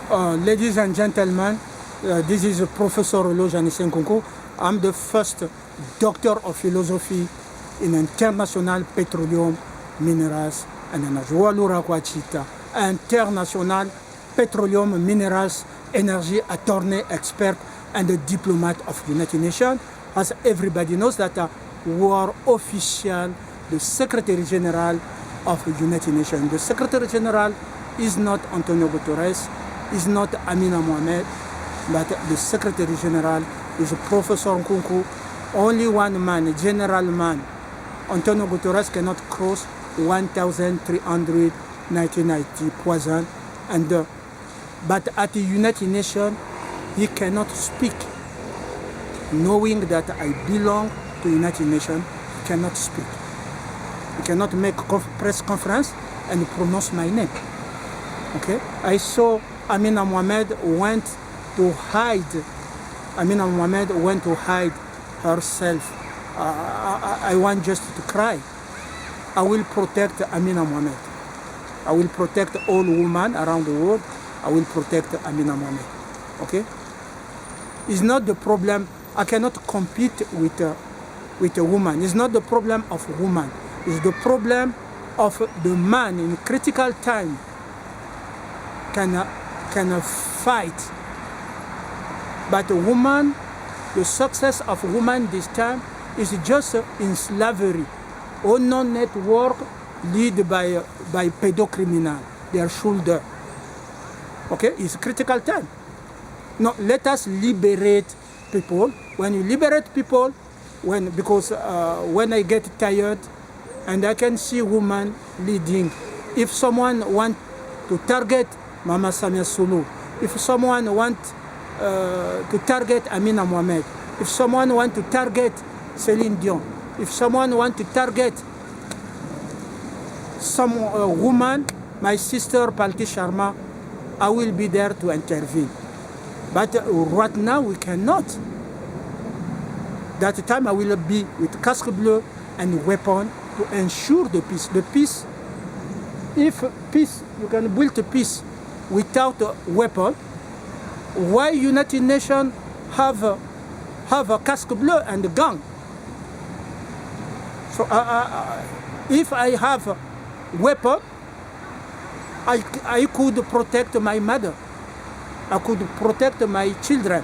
Ladies and gentlemen, this is Professor Lojani Senkunku. I'm the first doctor of philosophy in international petroleum, minerals and energy. Walura Kwachita, international petroleum, minerals, energy attorney, expert, and a diplomat of United Nations. As everybody knows that we are official, the Secretary General of the United Nations. The Secretary General is not Antonio Guterres, is not Amina Mohamed, but the Secretary General is Professor Nkunku. Only one man, general man. Antonio Guterres cannot cross 1,390 poison, and but at the United Nations he cannot speak. Knowing that I belong to United Nations, he cannot speak. He cannot make press conference and pronounce my name. Okay, I saw Amina Mohamed went to hide. Amina Mohamed went to hide herself. I want just to cry. I will protect Amina Mohamed. I will protect all women around the world. I will protect Amina Mohamed. Okay? It's not the problem. I cannot compete with a woman. It's not the problem of woman. It's the problem of the man in critical time can fight. But a woman, the success of a woman this time is just in slavery. Ono network led by pedocriminal, their shoulder. Okay, it's critical time. No, let us liberate people. When you liberate people, because when I get tired and I can see women leading, if someone want to target Mama Samia Sulu, if someone want to target Amina Mohamed, if someone want to target Celine Dion, if someone want to target some woman, my sister Palti Sharma, I will be there to intervene. But right now we cannot. That time I will be with casque bleu and weapon to ensure the peace. The peace, if peace, you can build a peace without a weapon. Why United Nations have a casque bleu and a gun? So if I have a weapon, I could protect my mother. I could protect my children.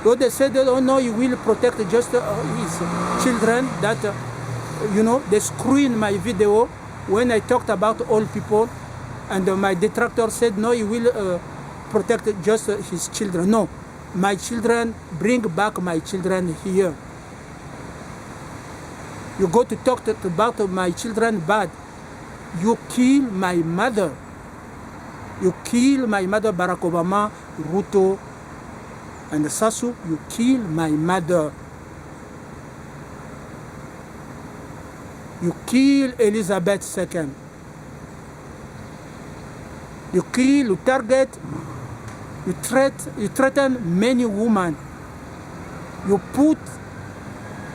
So they said, oh no, you will protect just his children. That, they screened my video when I talked about all people. And my detractor said, no, you will protect just his children. No, my children, bring back my children here. You go to talk about my children bad. You kill my mother. You kill my mother, Barack Obama, Ruto, and Sassou. You kill my mother. You kill Elizabeth II. You kill, you target, you threaten many women. You put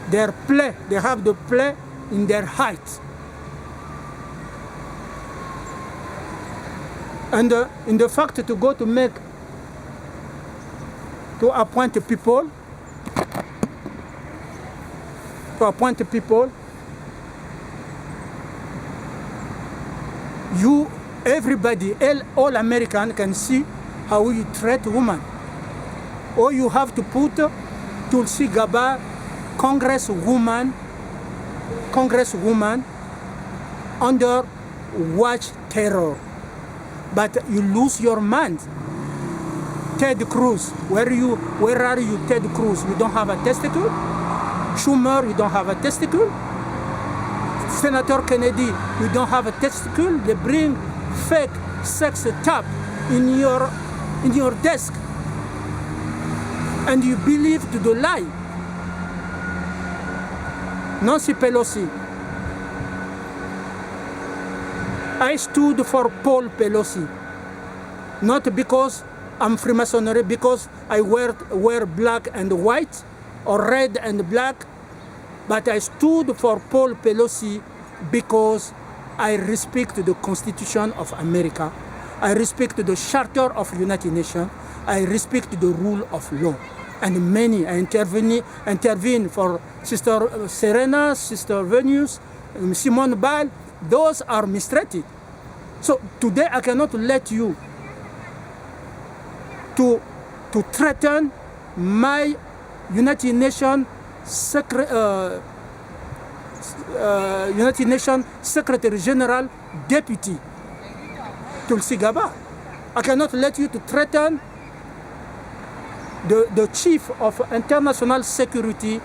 their play, they have the play in their height. And in the fact to go to appoint people, everybody, all Americans can see how you treat women. Or you have to put Tulsi Gabbard, Congresswoman under watch terror. But you lose your mind. Ted Cruz, where are you, Ted Cruz? You don't have a testicle. Schumer, you don't have a testicle. Senator Kennedy, you don't have a testicle. They bring fake sex tape in your desk, and you believe to the lie. Nancy Pelosi. I stood for Paul Pelosi, not because I'm Freemasonry, because I wear black and white or red and black, but I stood for Paul Pelosi because I respect the Constitution of America, I respect the Charter of United Nations. I respect the rule of law. And many, I intervene for Sister Serena, Sister Venus, Simone Weil. Those are mistreated. So today I cannot let you to threaten my United Nations Secretary General Deputy Tulsi Gabbard. I cannot let you to threaten the chief of international security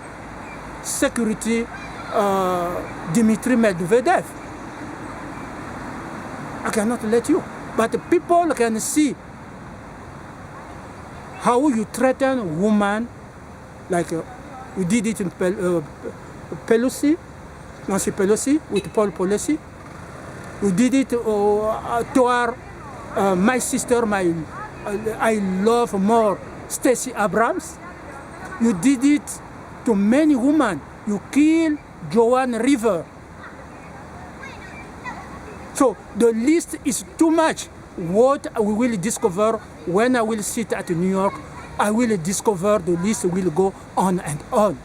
Dmitry Medvedev. I cannot let you. But people can see how you threaten women, like you did it in Pelosi, Nancy Pelosi, with Paul Pelosi. You did it toward my sister, I love more, Stacey Abrams. You did it to many women. You killed Joan River. So the list is too much. What we will discover when I will sit at New York, I will discover the list will go on and on.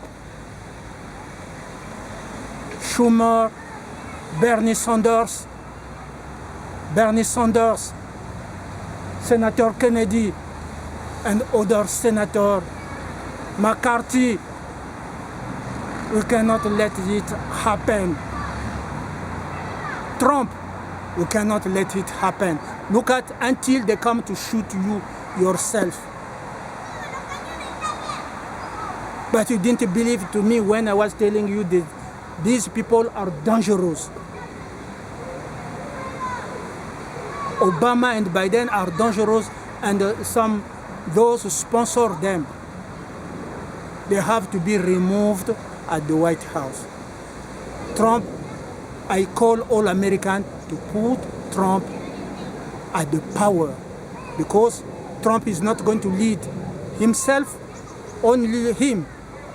Schumer, Bernie Sanders, Senator Kennedy, and other Senator McCarthy. We cannot let it happen. Trump, we cannot let it happen. Look at until they come to shoot you yourself. But you didn't believe to me when I was telling you that these people are dangerous. Obama and Biden are dangerous, and those who sponsor them, they have to be removed at the White House. Trump, I call all Americans to put Trump at the power, because Trump is not going to lead himself, only him,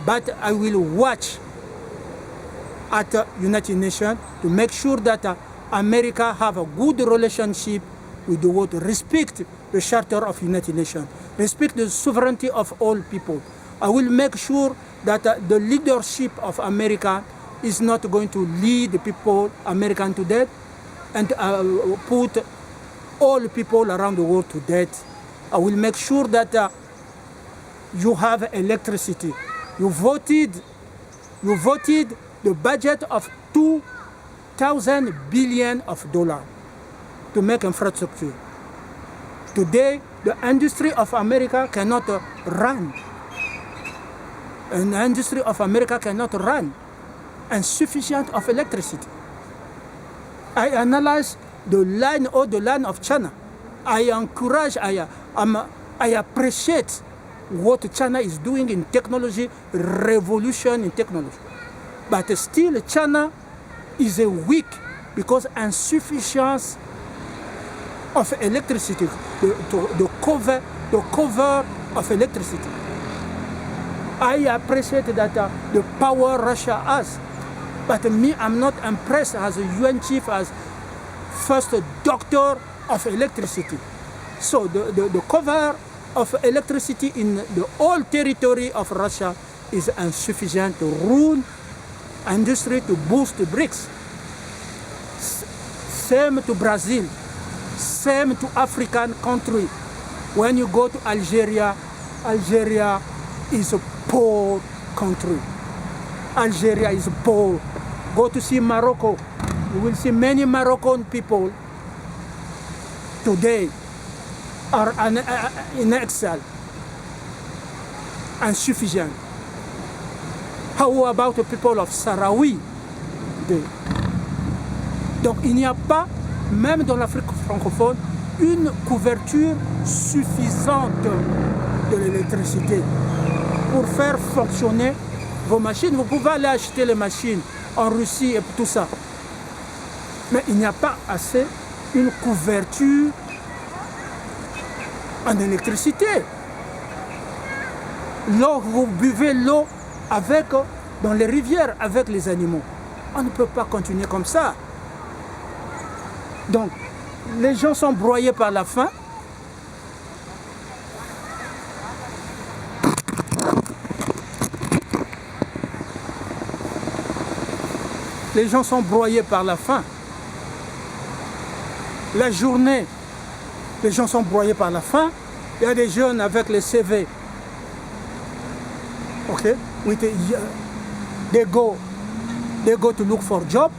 but I will watch at the United Nations to make sure that America have a good relationship with the world, respect the Charter of United Nations, respect the sovereignty of all people. I will make sure that the leadership of America is not going to lead the people, American, to death, and put all people around the world to death. I will make sure that you have electricity. You voted the budget of $2,000 billion to make infrastructure. Today, the industry of America cannot run. An industry of America cannot run insufficient of electricity. I analyze the line of China. I encourage, I appreciate what China is doing in technology, revolution in technology. But still China is weak because insufficiency of electricity, the cover of electricity. I appreciate that the power Russia has, but me, I'm not impressed as a UN chief, as first doctor of electricity. So the cover of electricity in the whole territory of Russia is insufficient to ruin industry, to boost the BRICS. Same to Brazil, same to African country. When you go to Algeria, Algeria is a poor country. Algeria is poor. Go to see Morocco. You will see many Moroccan people today are in exile, insufficient. How about the people of Sahraoui? Donc il n'y a pas, même dans l'Afrique francophone, une couverture suffisante de l'électricité pour faire fonctionner vos machines. Vous pouvez aller acheter les machines en Russie et tout ça. Mais il n'y a pas assez une couverture en électricité. L'eau, vous buvez l'eau dans les rivières avec les animaux. On ne peut pas continuer comme ça. Donc, les gens sont broyés par la faim. Les gens sont broyés par la faim. La journée, les gens sont broyés par la faim. Il y a des jeunes avec les CV. Okay? They go to look for job.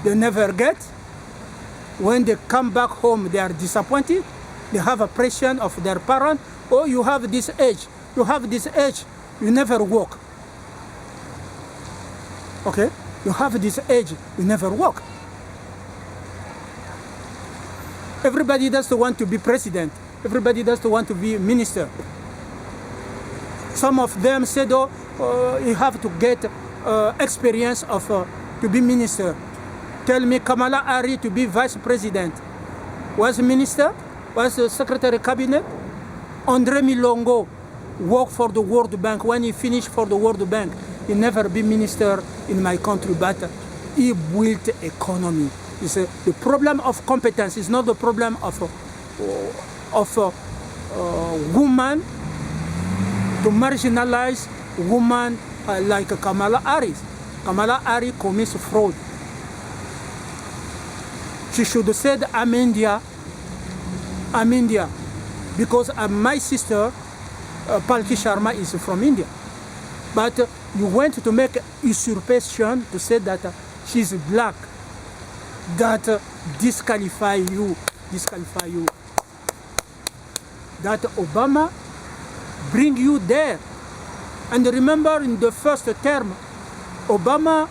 They never get. When they come back home, they are disappointed. They have a pressure of their parents. Oh, you have this age. You have this age. You never work. Okay? You have this age. You never work. Everybody does want to be president. Everybody does want to be minister. Some of them said, oh, you have to get experience of to be minister. Tell me Kamala Harris to be vice president. Was minister, was secretary cabinet. André Milongo worked for the World Bank. When he finished for the World Bank, he never be minister in my country, but he built economy. The problem of competence is not the problem of woman to marginalize woman like Kamala Harris. Kamala Harris commits fraud. She should have said, I'm India, because my sister, Palki Sharma, is from India. But you went to make usurpation to say that she's black. That disqualify you. That Obama bring you there. And remember, in the first term, Obama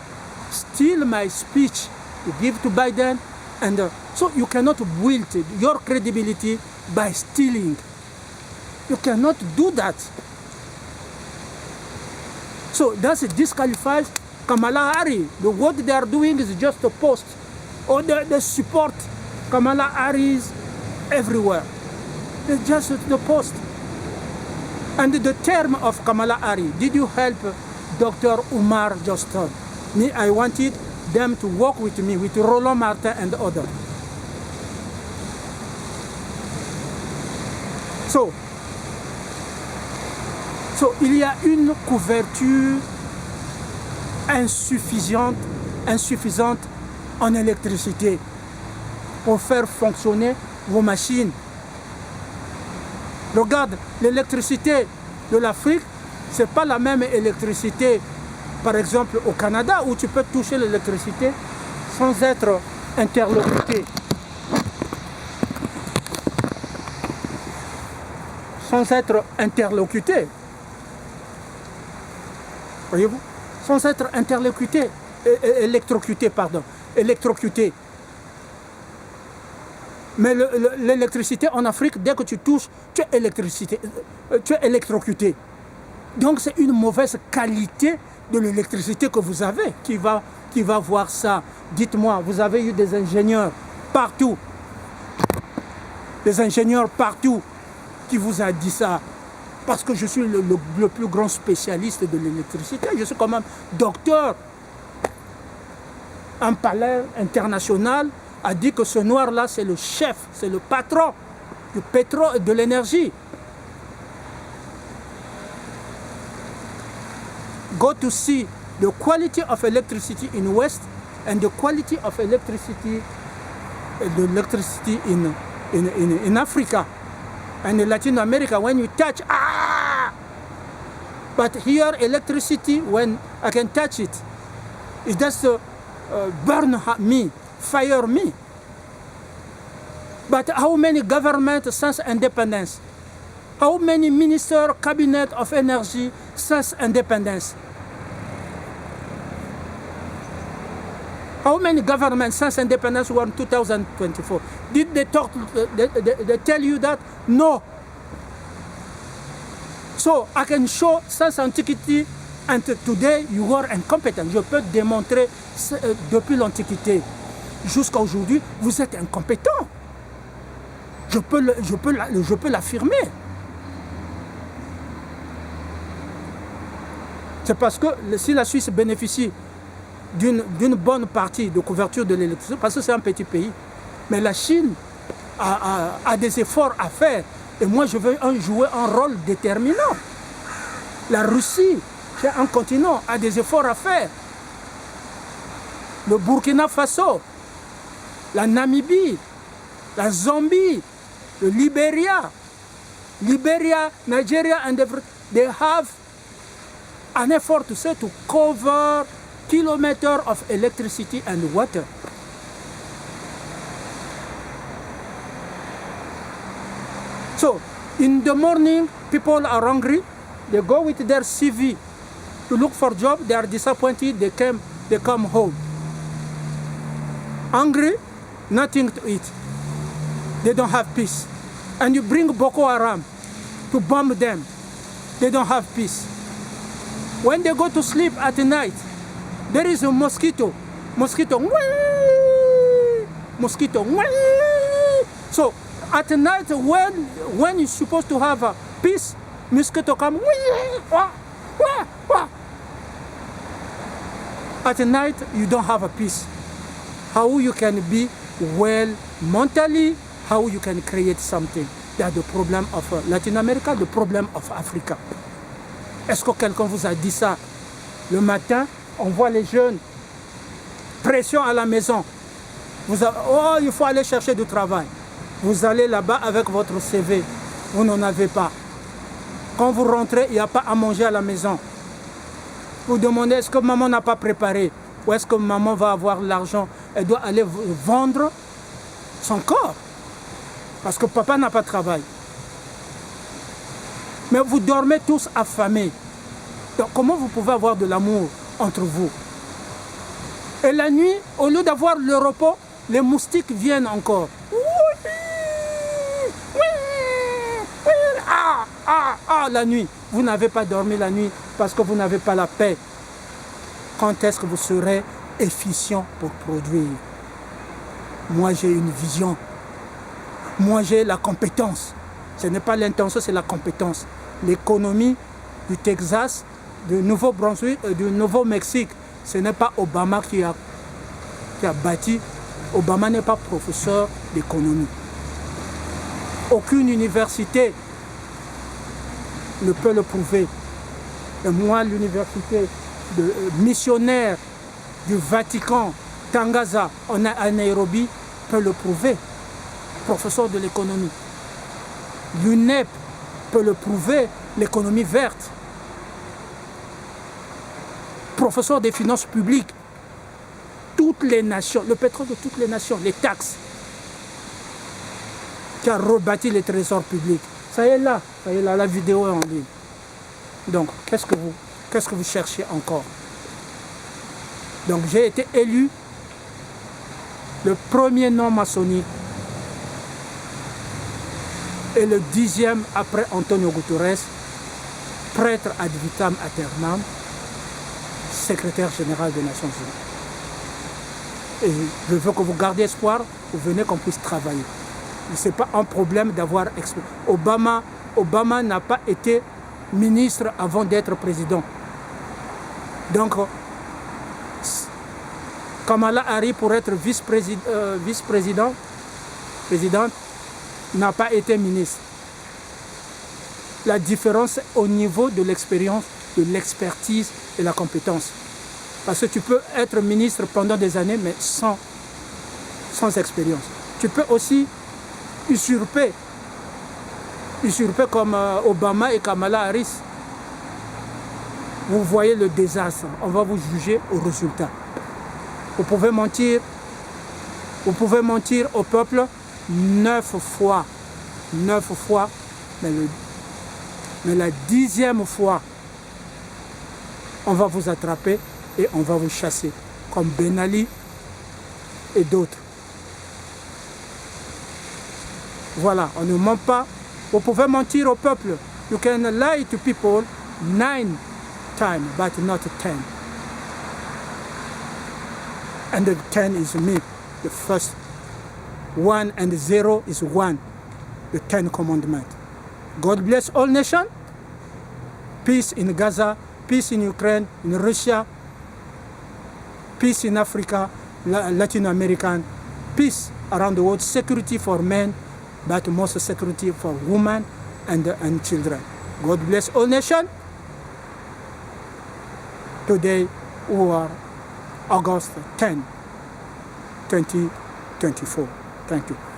steal my speech to give to Biden. And so you cannot build your credibility by stealing. You cannot do that. So that disqualifies Kamala Harris. What they are doing is just a post. Or they support Kamala Harris everywhere. It's just the post. And the term of Kamala Harris, did you help Dr. Umar Johnston? Me, I wanted them to work with me, with Roland Martin and others. So, il y a une couverture insuffisante en électricité pour faire fonctionner vos machines. Regarde, l'électricité de l'Afrique, ce n'est pas la même électricité, par exemple, au Canada, où tu peux toucher l'électricité sans être interlocuté. Sans être interlocuté. Voyez-vous? Sans être interlocuté. Électrocuté, pardon. Électrocuté. Mais l'électricité en Afrique, dès que tu touches, tu es électrocuté. Donc c'est une mauvaise qualité de l'électricité que vous avez qui va voir ça. Dites-moi, vous avez eu des ingénieurs partout. Des ingénieurs partout qui vous a dit ça. Parce que je suis le plus grand spécialiste de l'électricité. Je suis quand même docteur. Un palais international a dit que ce noir-là, c'est le chef, c'est le patron du pétrole et de l'énergie. Go to see the quality of electricity in West and the quality of electricity in Africa and in Latin America. When you touch, but here electricity, when I can touch it, it just burn me, fire me. But how many governments since independence? How many minister, cabinet of energy since independence? How many governments since independence were in 2024? Did they talk? They tell you that? No. So I can show since antiquity and today you are incompetent. Je peux démontrer depuis l'Antiquité jusqu'à aujourd'hui, vous êtes incompétent. Je peux l'affirmer. C'est parce que si la Suisse bénéficie d'une bonne partie de couverture de l'électricité, parce que c'est un petit pays, Mais la Chine a des efforts à faire. Et moi, je veux jouer un rôle déterminant. La Russie, qui est un continent, a des efforts à faire. Le Burkina Faso, la Namibie, la Zambie, le Liberia, Nigeria, and they have an effort to say to cover kilometers of electricity and water. So, in the morning, people are hungry. They go with their CV to look for a job. They are disappointed. They come home. Hungry, nothing to eat. They don't have peace. And you bring Boko Haram to bomb them. They don't have peace. When they go to sleep at night, there is a mosquito. Mosquito. Mosquito. So at night, when you're supposed to have peace, mosquito come. At night, you don't have a peace. How you can be well mentally, how you can create something. That's the problem of Latin America, the problem of Africa. Est-ce que quelqu'un vous a dit ça? Le matin, on voit les jeunes, pression à la maison. Oh, il faut aller chercher du travail. Vous allez là-bas avec votre CV, vous n'en avez pas. Quand vous rentrez, il n'y a pas à manger à la maison. Vous demandez, est-ce que maman n'a pas préparé? Ou est-ce que maman va avoir l'argent? Elle doit aller vendre son corps. Parce que papa n'a pas de travail. Mais vous dormez tous affamés. Donc comment vous pouvez avoir de l'amour entre vous? Et la nuit, au lieu d'avoir le repos, les moustiques viennent encore. La nuit. Vous n'avez pas dormi la nuit parce que vous n'avez pas la paix. Quand est-ce que vous serez efficient pour produire? Moi, j'ai une vision. Moi, j'ai la compétence. Ce n'est pas l'intention, c'est la compétence. L'économie du Texas, du Nouveau-Brunswick, du Nouveau-Mexique, ce n'est pas Obama qui a bâti. Obama n'est pas professeur d'économie. Aucune université ne peut le prouver. Et moi, l'université de missionnaire du Vatican, Tangaza, à Nairobi, peut le prouver. Professeur de l'économie. L'UNEP peut le prouver, l'économie verte. Professeur des finances publiques. Toutes les nations, le pétrole de toutes les nations, les taxes, qui a rebâti les trésors publics. Ça y est là, la vidéo est en ligne. Donc, qu'est-ce que vous cherchez encore? Donc, j'ai été élu le premier non maçonnique et le 10e après Antonio Guterres, prêtre ad vitam aeternam, secrétaire général des Nations Unies. Et je veux que vous gardiez espoir, vous venez qu'on puisse travailler. Ce n'est pas un problème d'avoir... Obama n'a pas été ministre avant d'être président. Donc, Kamala Harris, pour être vice-présidente, n'a pas été ministre. La différence est au niveau de l'expérience, de l'expertise et la compétence. Parce que tu peux être ministre pendant des années, mais sans expérience. Tu peux aussi usurper comme Obama et Kamala Harris. Vous voyez le désastre. On va vous juger au résultat. Vous pouvez mentir au peuple 9 fois. 9 fois. Mais la 10e fois, on va vous attraper et on va vous chasser. Comme Ben Ali et d'autres. Voilà, on ne ment pas. Vous pouvez mentir au peuple. You can lie to people 9 times, but not 10. And the 10 is me, the first. 1 and 0 is 1, the 10 commandments. God bless all nations. Peace in Gaza, peace in Ukraine, in Russia, peace in Africa, Latin America, peace around the world, security for men, but most security for women and children. God bless all nations. Today, we are August 10, 2024. Thank you.